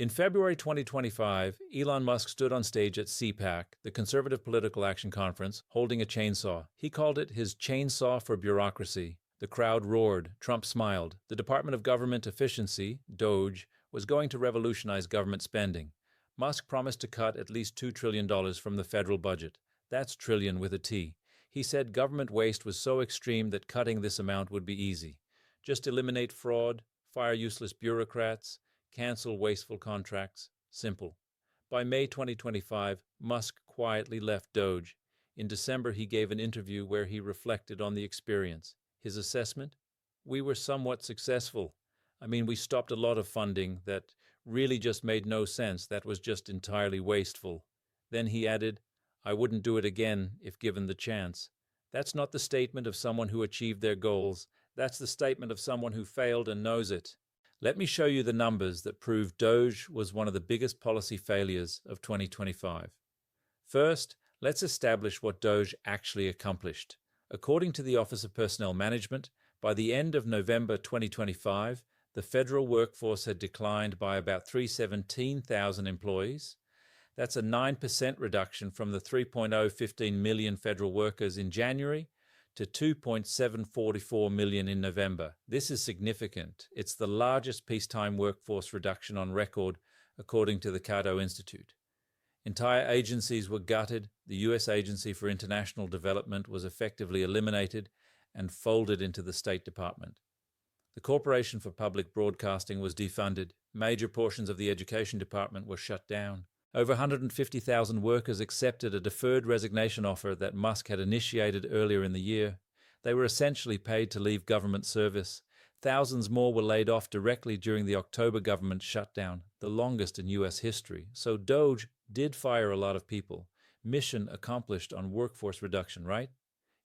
In February 2025, Elon Musk stood on stage at CPAC, the Conservative Political Action Conference, holding a chainsaw. He called it his chainsaw for bureaucracy. The crowd roared. Trump smiled. The Department of Government Efficiency, DOGE, was going to revolutionize government spending. Musk promised to cut at least $2 trillion from the federal budget. That's trillion with a T. He said government waste was so extreme that cutting this amount would be easy. Just eliminate fraud, fire useless bureaucrats, cancel wasteful contracts. Simple. By May 2025, Musk quietly left DOGE. In December, he gave an interview where he reflected on the experience. His assessment? We were somewhat successful. We stopped a lot of funding that really just made no sense, that was just entirely wasteful. Then he added, I wouldn't do it again if given the chance. That's not the statement of someone who achieved their goals. That's the statement of someone who failed and knows it. Let me show you the numbers that prove DOGE was one of the biggest policy failures of 2025. First, let's establish what DOGE actually accomplished. According to the Office of Personnel Management, by the end of November 2025, the federal workforce had declined by about 317,000 employees. That's a 9% reduction from the 3.015 million federal workers in January to 2.744 million in November. This is significant. It's the largest peacetime workforce reduction on record, according to the Cato Institute. Entire agencies were gutted. The U.S. Agency for International Development was effectively eliminated and folded into the State Department. The Corporation for Public Broadcasting was defunded. Major portions of the Education Department were shut down. Over 150,000 workers accepted a deferred resignation offer that Musk had initiated earlier in the year. They were essentially paid to leave government service. Thousands more were laid off directly during the October government shutdown, the longest in U.S. history. So DOGE did fire a lot of people. Mission accomplished on workforce reduction, right?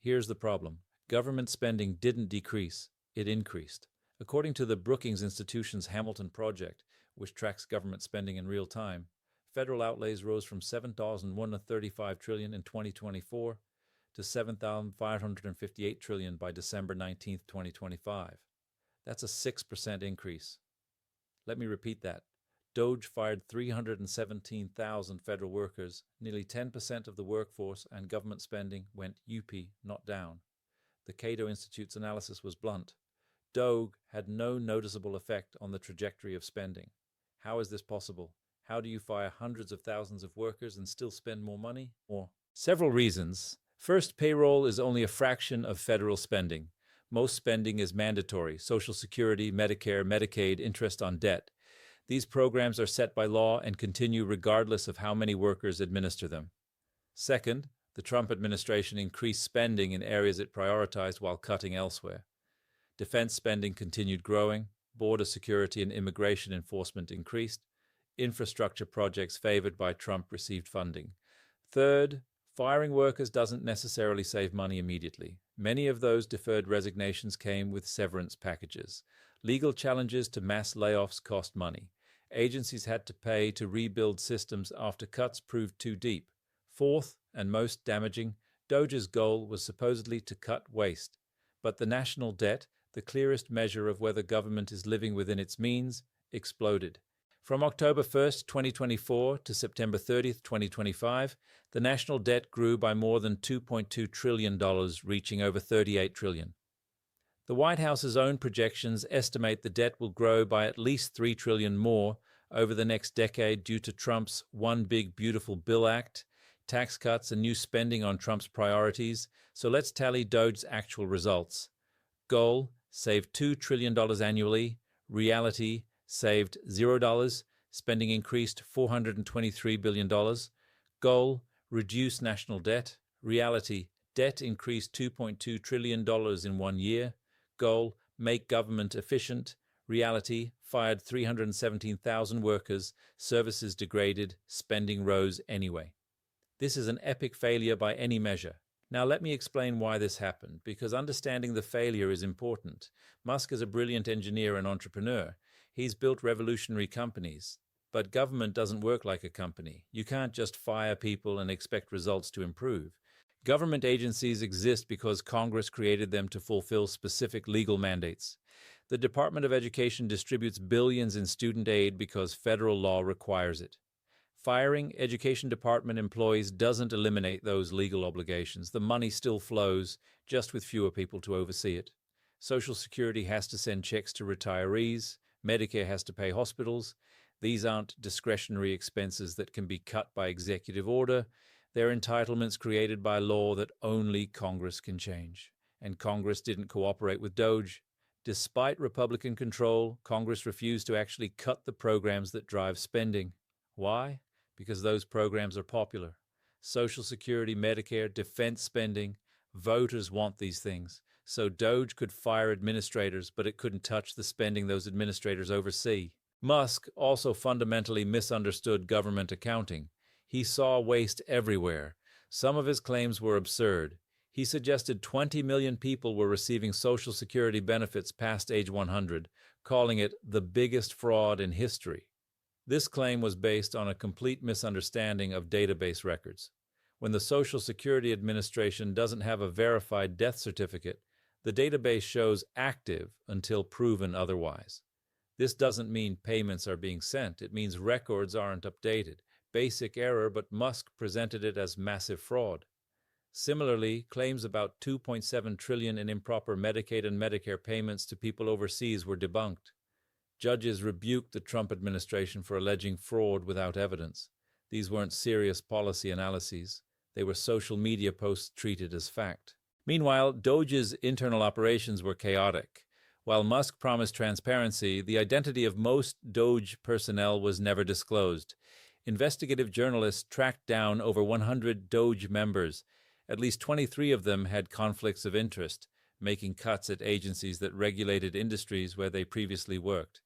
Here's the problem. Government spending didn't decrease, it increased. According to the Brookings Institution's Hamilton Project, which tracks government spending in real time, federal outlays rose from $7,135 trillion in 2024 to $7,558 trillion by December 19, 2025. That's a 6% increase. Let me repeat that. DOGE fired 317,000 federal workers. Nearly 10% of the workforce and government spending went up, not down. The Cato Institute's analysis was blunt. DOGE had no noticeable effect on the trajectory of spending. How is this possible? How do you fire hundreds of thousands of workers and still spend more money? Several reasons. First, payroll is only a fraction of federal spending. Most spending is mandatory: Social Security, Medicare, Medicaid, interest on debt. These programs are set by law and continue regardless of how many workers administer them. Second, the Trump administration increased spending in areas it prioritized while cutting elsewhere. Defense spending continued growing. Border security and immigration enforcement increased. Infrastructure projects favored by Trump received funding. Third, firing workers doesn't necessarily save money immediately. Many of those deferred resignations came with severance packages. Legal challenges to mass layoffs cost money. Agencies had to pay to rebuild systems after cuts proved too deep. Fourth, and most damaging, DOGE's goal was supposedly to cut waste. But the national debt, the clearest measure of whether government is living within its means, exploded. From October 1, 2024 to September 30, 2025, the national debt grew by more than $2.2 trillion, reaching over $38 trillion. The White House's own projections estimate the debt will grow by at least $3 trillion more over the next decade due to Trump's One Big Beautiful Bill Act, tax cuts, and new spending on Trump's priorities. So let's tally DOGE's actual results. Goal: save $2 trillion annually. Reality: saved $0. Spending increased $423 billion. Goal: reduce national debt. Reality: debt increased $2.2 trillion in 1 year. Goal: make government efficient. Reality: fired 317,000 workers. Services degraded. Spending rose anyway. This is an epic failure by any measure. Now let me explain why this happened, because understanding the failure is important. Musk is a brilliant engineer and entrepreneur. He's built revolutionary companies. But government doesn't work like a company. You can't just fire people and expect results to improve. Government agencies exist because Congress created them to fulfill specific legal mandates. The Department of Education distributes billions in student aid because federal law requires it. Firing Education Department employees doesn't eliminate those legal obligations. The money still flows, just with fewer people to oversee it. Social Security has to send checks to retirees. Medicare has to pay hospitals. These aren't discretionary expenses that can be cut by executive order. They're entitlements created by law that only Congress can change. And Congress didn't cooperate with DOGE. Despite Republican control, Congress refused to actually cut the programs that drive spending. Why? Because those programs are popular. Social Security, Medicare, defense spending. Voters want these things. So DOGE could fire administrators, but it couldn't touch the spending those administrators oversee. Musk also fundamentally misunderstood government accounting. He saw waste everywhere. Some of his claims were absurd. He suggested 20 million people were receiving Social Security benefits past age 100, calling it the biggest fraud in history. This claim was based on a complete misunderstanding of database records. When the Social Security Administration doesn't have a verified death certificate, the database shows active until proven otherwise. This doesn't mean payments are being sent. It means records aren't updated. Basic error, but Musk presented it as massive fraud. Similarly, claims about $2.7 trillion in improper Medicaid and Medicare payments to people overseas were debunked. Judges rebuked the Trump administration for alleging fraud without evidence. These weren't serious policy analyses. They were social media posts treated as fact. Meanwhile, DOGE's internal operations were chaotic. While Musk promised transparency, the identity of most DOGE personnel was never disclosed. Investigative journalists tracked down over 100 DOGE members. At least 23 of them had conflicts of interest, making cuts at agencies that regulated industries where they previously worked.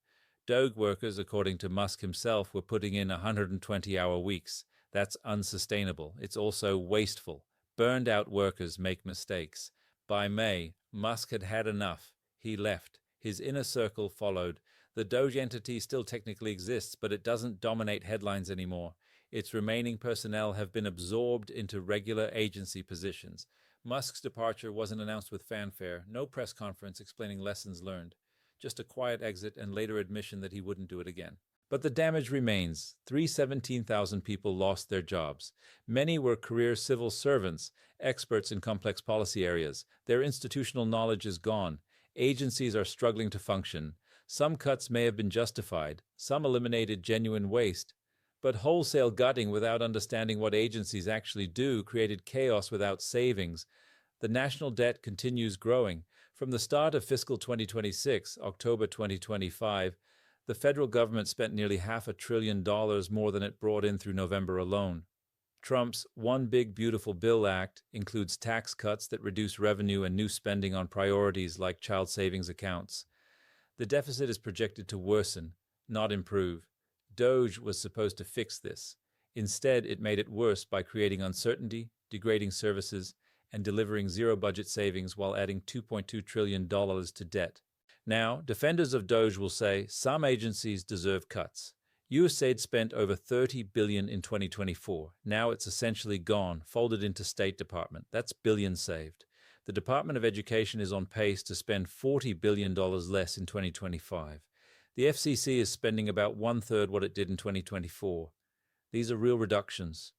DOGE workers, according to Musk himself, were putting in 120-hour weeks. That's unsustainable. It's also wasteful. Burned-out workers make mistakes. By May, Musk had had enough. He left. His inner circle followed. The DOGE entity still technically exists, but it doesn't dominate headlines anymore. Its remaining personnel have been absorbed into regular agency positions. Musk's departure wasn't announced with fanfare, no press conference explaining lessons learned. Just a quiet exit and later admission that he wouldn't do it again. But the damage remains. 317,000 people lost their jobs. Many were career civil servants, experts in complex policy areas. Their institutional knowledge is gone. Agencies are struggling to function. Some cuts may have been justified. Some eliminated genuine waste. But wholesale gutting without understanding what agencies actually do created chaos without savings. The national debt continues growing. From the start of fiscal 2026, October 2025, the federal government spent nearly $500 billion more than it brought in through November alone. Trump's One Big Beautiful Bill Act includes tax cuts that reduce revenue and new spending on priorities like child savings accounts. The deficit is projected to worsen, not improve. DOGE was supposed to fix this. Instead, it made it worse by creating uncertainty, degrading services, and delivering zero budget savings while adding $2.2 trillion to debt. Now, defenders of DOGE will say some agencies deserve cuts. USAID spent over $30 billion in 2024. Now it's essentially gone, folded into State Department. That's billions saved. The Department of Education is on pace to spend $40 billion less in 2025. The FCC is spending about one-third what it did in 2024. These are real reductions,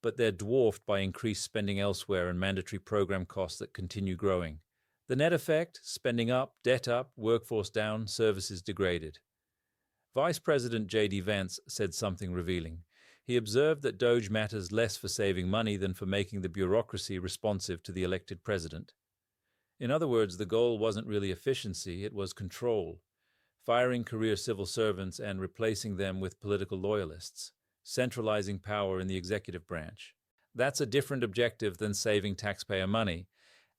but they're dwarfed by increased spending elsewhere and mandatory program costs that continue growing. The net effect? Spending up, debt up, workforce down, services degraded. Vice President J.D. Vance said something revealing. He observed that DOGE matters less for saving money than for making the bureaucracy responsive to the elected president. In other words, the goal wasn't really efficiency, it was control. Firing career civil servants and replacing them with political loyalists. Centralizing power in the executive branch. That's a different objective than saving taxpayer money,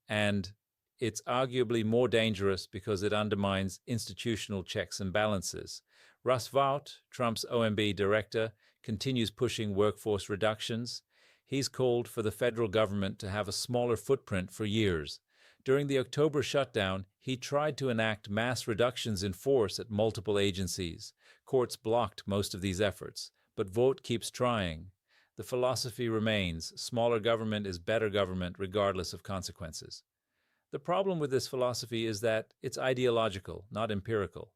and it's arguably more dangerous because it undermines institutional checks and balances. Russ Vought, Trump's OMB director, continues pushing workforce reductions. He's called for the federal government to have a smaller footprint for years. During the October shutdown, he tried to enact mass reductions in force at multiple agencies. Courts blocked most of these efforts, but Vought keeps trying. The philosophy remains, smaller government is better government regardless of consequences. The problem with this philosophy is that it's ideological, not empirical.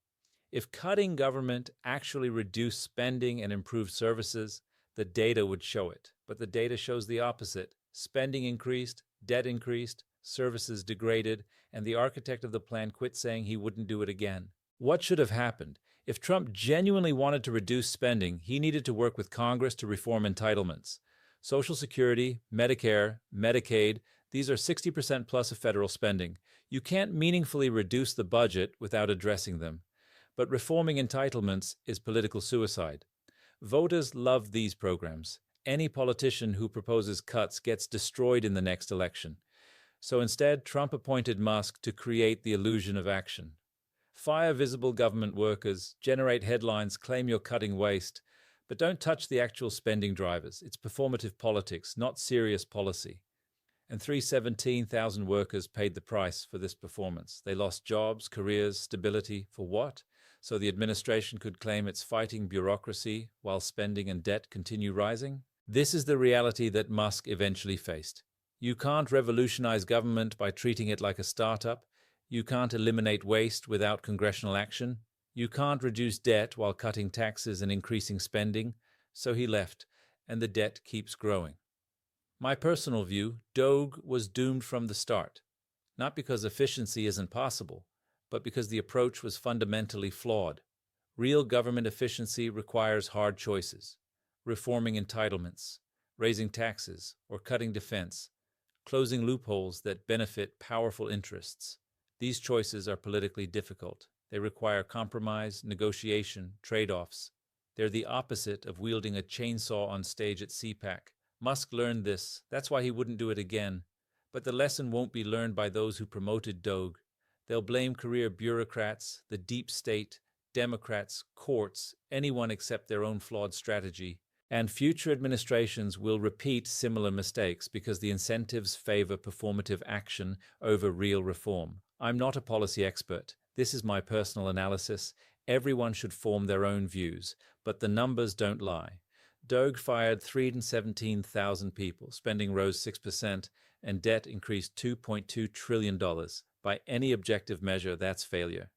If cutting government actually reduced spending and improved services, the data would show it. But the data shows the opposite. Spending increased, debt increased, services degraded, and the architect of the plan quit saying he wouldn't do it again. What should have happened? If Trump genuinely wanted to reduce spending, he needed to work with Congress to reform entitlements. Social Security, Medicare, Medicaid, these are 60% plus of federal spending. You can't meaningfully reduce the budget without addressing them. But reforming entitlements is political suicide. Voters love these programs. Any politician who proposes cuts gets destroyed in the next election. So instead, Trump appointed Musk to create the illusion of action. Fire visible government workers, generate headlines, claim you're cutting waste, but don't touch the actual spending drivers. It's performative politics, not serious policy. And 317,000 workers paid the price for this performance. They lost jobs, careers, stability. For what? So the administration could claim it's fighting bureaucracy while spending and debt continue rising? This is the reality that Musk eventually faced. You can't revolutionize government by treating it like a startup. You can't eliminate waste without congressional action. You can't reduce debt while cutting taxes and increasing spending. So he left, and the debt keeps growing. My personal view, DOGE was doomed from the start. Not because efficiency isn't possible, but because the approach was fundamentally flawed. Real government efficiency requires hard choices. Reforming entitlements, raising taxes, or cutting defense, closing loopholes that benefit powerful interests. These choices are politically difficult. They require compromise, negotiation, trade-offs. They're the opposite of wielding a chainsaw on stage at CPAC. Musk learned this. That's why he wouldn't do it again. But the lesson won't be learned by those who promoted DOGE. They'll blame career bureaucrats, the deep state, Democrats, courts, anyone except their own flawed strategy. And future administrations will repeat similar mistakes because the incentives favor performative action over real reform. I'm not a policy expert. This is my personal analysis. Everyone should form their own views, but the numbers don't lie. DOGE fired 317,000 people, spending rose 6%, and debt increased $2.2 trillion. By any objective measure, that's failure.